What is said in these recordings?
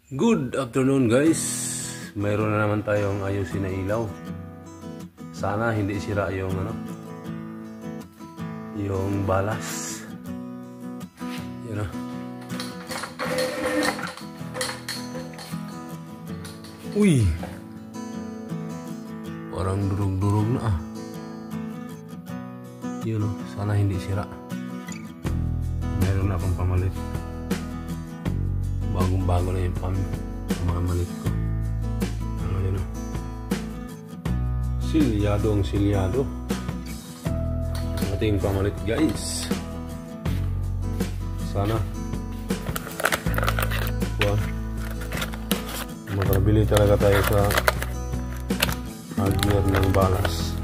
Good afternoon guys. Mayroon na naman tayong ayusin na ilaw. Sana hindi sira yung yung balas. Yan na. Uy. Parang durug-durug na Yun sana hindi sira. Mayroon na akong pamalit. Bagong-bago na yung pamamalit ko. Yun silyado ang silyado. Ang ating pamalit guys. Sana makabili talaga tayo sa hardware ng balas.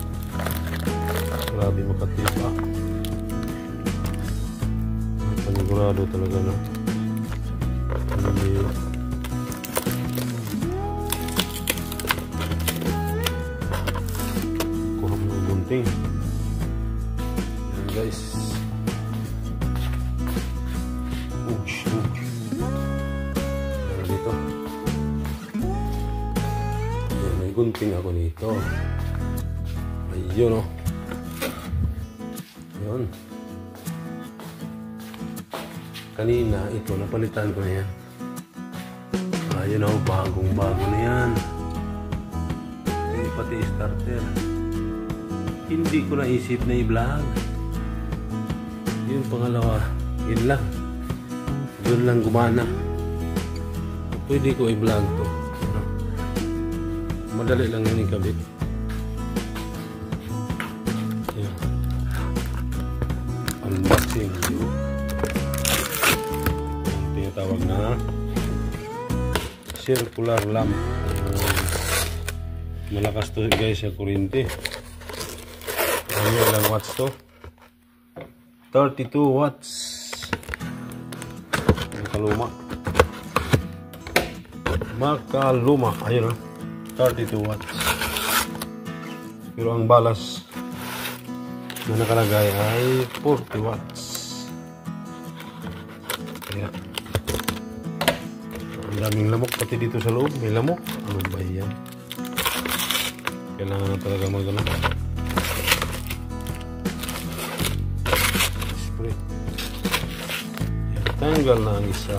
Grabe makatipa. Panigurado talaga na hindi kurang ng gunting. Yan guys. Yan dito. Yan, may gunting ako dito. Ayun Yun. Kanina ito napalitan ko na yan. Ayun bagong-bago na yan. Pati starter. Hindi ko naisip na i-vlog. Yung pangalawa, yun lang. Doon lang gumana. Pwede ko i-vlog to. Madali lang yun ikabit. Ayan. Unboxing. Yung tinatawag na circular lamp. Malakas to guys sa kuryente. Ilang watts to? 32 watts. Makaluma. Ayun 32 watts. Pero ang balas na nakalagay ay 40 watts. Kaya ang daming lamok pati dito sa loob. May lamok. Ano ba yan? Kailangan na talaga spray. Yan, tanggal na ang isa.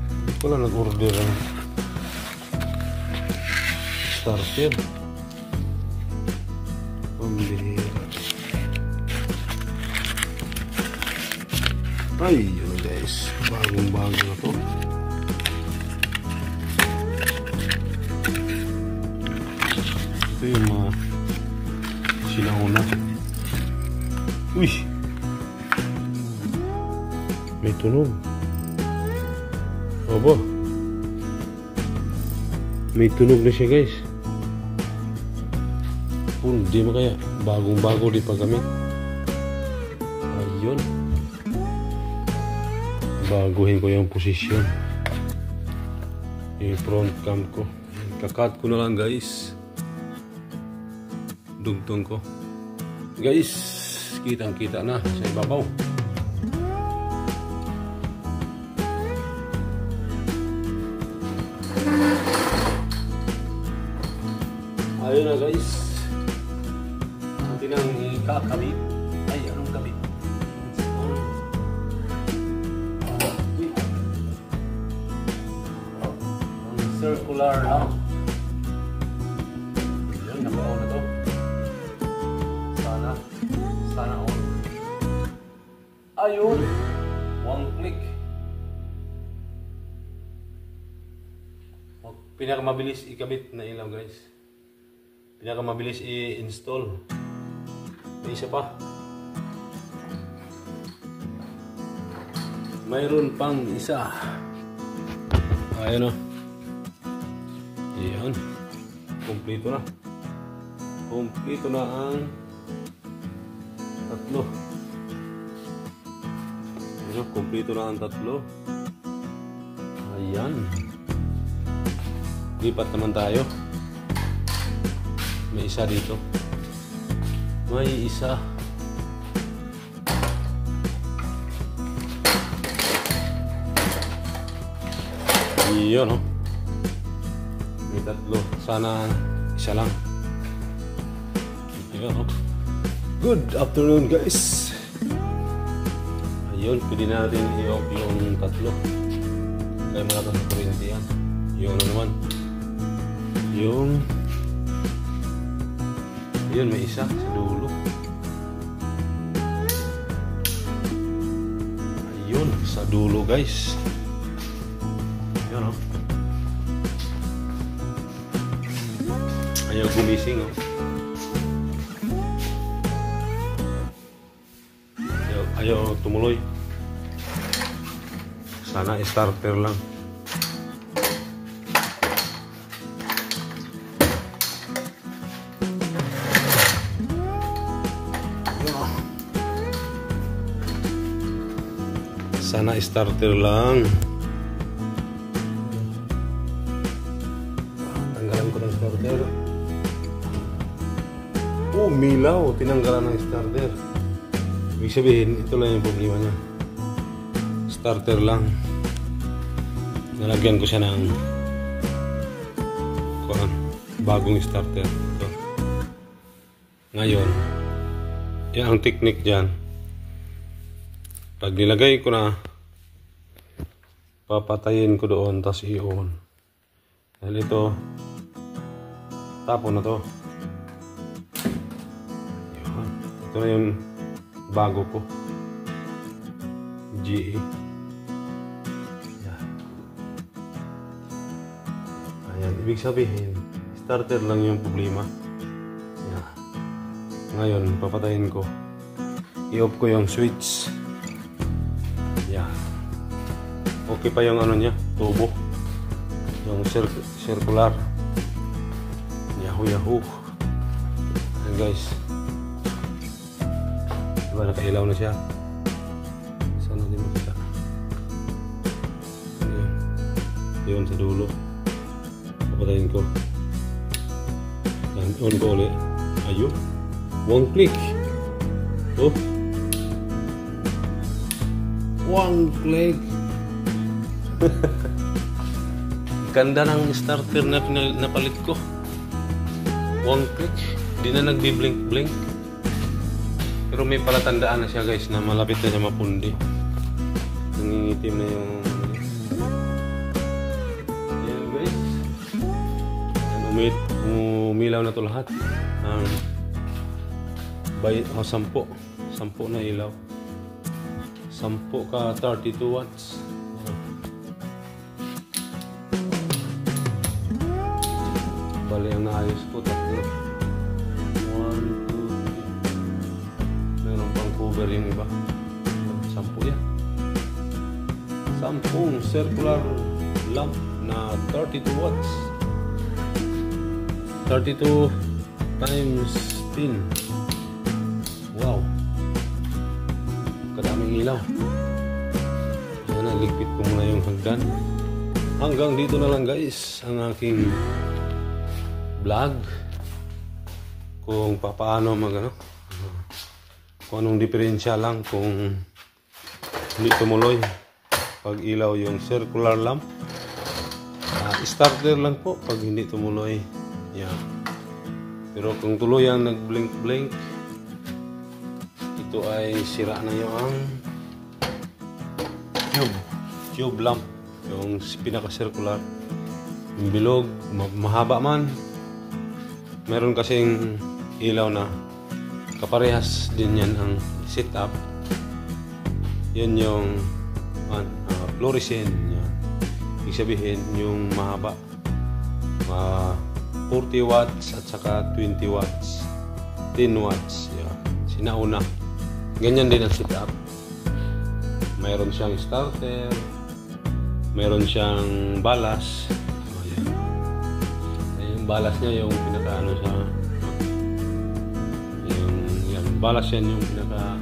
Hindi ko lang nag-order ang starter. Pambihira. Ay, yun guys. Bagong-bago na to. Ito yung mga sinauna. Uy! May tunog. Opo. May tunog na siya guys. Hindi mo kaya. Bagong-bago di pa gamit. Ayun. Baguhin ko yung posisyon. Yung front cam ko. Kakat ko na lang guys. Dugtong ko. Guys, kitang-kita na sa ibabaw. Ayun na guys. Atin ang ikakabit. Ay, anong kabit? Ang circular lamp. Ayun, nakaon na to. Sana on. Ayun. One click. Pinakamabilis ikabit na ilaw guys. Pinakamabilis i-install. May isa pa. Mayroon pang isa. Ayun Ayan. Kompleto na. Kompleto na ang tatlo. Kompleto na ang tatlo. Ayan. Lipat naman tayo. May isa dito. May isa. Yun, no? May tatlo. Sana isa lang. Yun, no? Good afternoon, guys. Ayun, pwede natin i-off yung tatlo. Kaya malakas sa kuryente yan. Yung ano naman. Yun, may isa sa dulo. Ayun, sa dulo, guys. Yun, no? Ayaw gumising, oh. Ayaw tumuloy. Sana starter lang. Sana starter lang. Tanggalan ko ng starter. Oh, milaw. Tinanggalan ng starter. Ibig sabihin, ito lang yung problema niya. Starter lang. Nalagyan ko siya ng bagong starter. Ito. Ngayon, yan ang technique dyan. Pag nilagay ko na, papatayin ko doon, tapos i-on. Dahil ito, tapon na to. Ito na yung bago ko. GE. Yan. Ayan. Ibig sabihin, starter lang yung problema. Yan. Ngayon, papatayin ko. I-off ko yung switch. Yan. Okay pa yung ano niya, tubo. Yung circular. Yahoo. Ayan, guys. Diba, nakailaw na siya. Sana din makita. Yun sa dulo. Papatayin ko. Dan on ko ulit. Ayun. One click. Oh. One click. Ganda ng starter na napalit ko. One click. Di na nagbi-blink-blink. Pero may palatandaan na siya, guys, na malapit na siya mapundi. Nangingitim na yung... Ayan, guys. Umilaw na ito lahat. 10 na ilaw. 10 ka 32 watts. Bali ang naayos ko, tatlo. 1, 2, 3. Meron pang cover yung iba. 10 yan. 10 circular lamp na 32 watts. 32 times 10. Wow. Kadaming ilaw. Ayan na, ligpit ko muna yung hagdan. Hanggang dito na lang, guys, ang aking vlog kung paano kung anong diferensya lang kung hindi tumuloy pag ilaw yung circular lamp. Starter lang po pag hindi tumuloy. Yeah. Pero kung tuloy ang nag-blink-blink, ito ay sira na yung tube lamp, yung pinaka-circular. Yung bilog, mahaba man. Meron kasing ilaw na kaparehas din yan ang setup. Yan yung fluorescent. Yan. Ibig sabihin yung mahaba, 40 watts at saka 20 watts, 10 watts. Yan. Sinauna. Ganyan din ang setup. Mayroon siyang starter, mayroon siyang balas. Balas niya yung pinaka sa yung yan, balas yan yung pinaka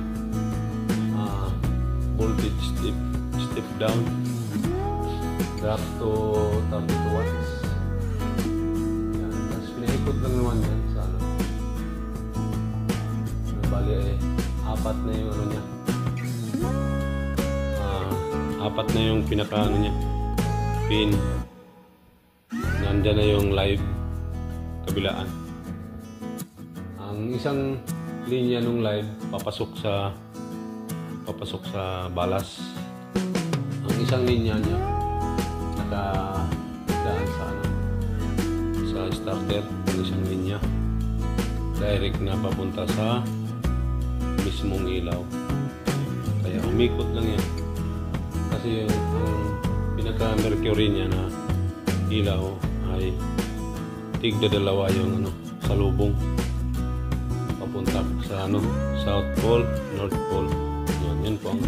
voltage step down, drop to 32 watts. Yan, tapos pinaikot lang naman yan sa bali apat na yung niya, apat na yung pinaka niya, pin. Nandyan na yung live kabilaan. Ang isang linya nung live papasok sa balas. Ang isang linya niya nakadaan sa starter. Ang isang linya direct na papunta sa mismong ilaw. Kaya umikot lang yan. Kasi ang pinaka-mercury niya na ilaw ay tigda dalawa yung salubong papunta sa South Pole, North Pole. Yan po ang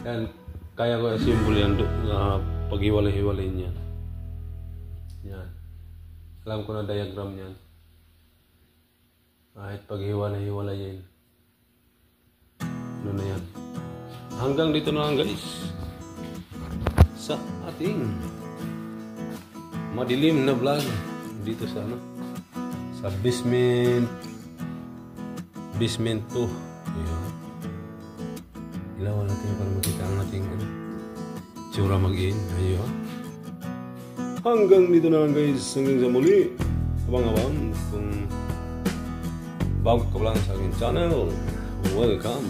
yan. Kaya ko i-symbol yan paghiwalay-hiwalay niya. Yan. Alam ko na diagram niyan. Kahit paghiwalay-hiwalay yan. Ano na yan. Hanggang dito na lang guys. Sa ating madilim na vlog dito sa sa basement 2. Ayan. Ilawan natin para makita ang ating tsura mag-in. Ayun. Hanggang dito na lang guys. Hanggang sa muli. Abang-abang kung bago ka lang sa aking channel. Welcome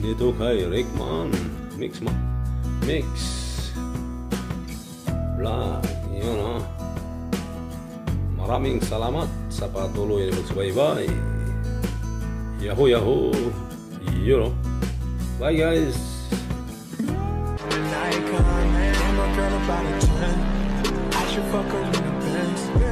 dito kay Rickman Mix Vlog. Yun Maraming salamat sa patuloy na magsubaybay. Yahoo! Yun Bye guys! I should fuck her in the Benz.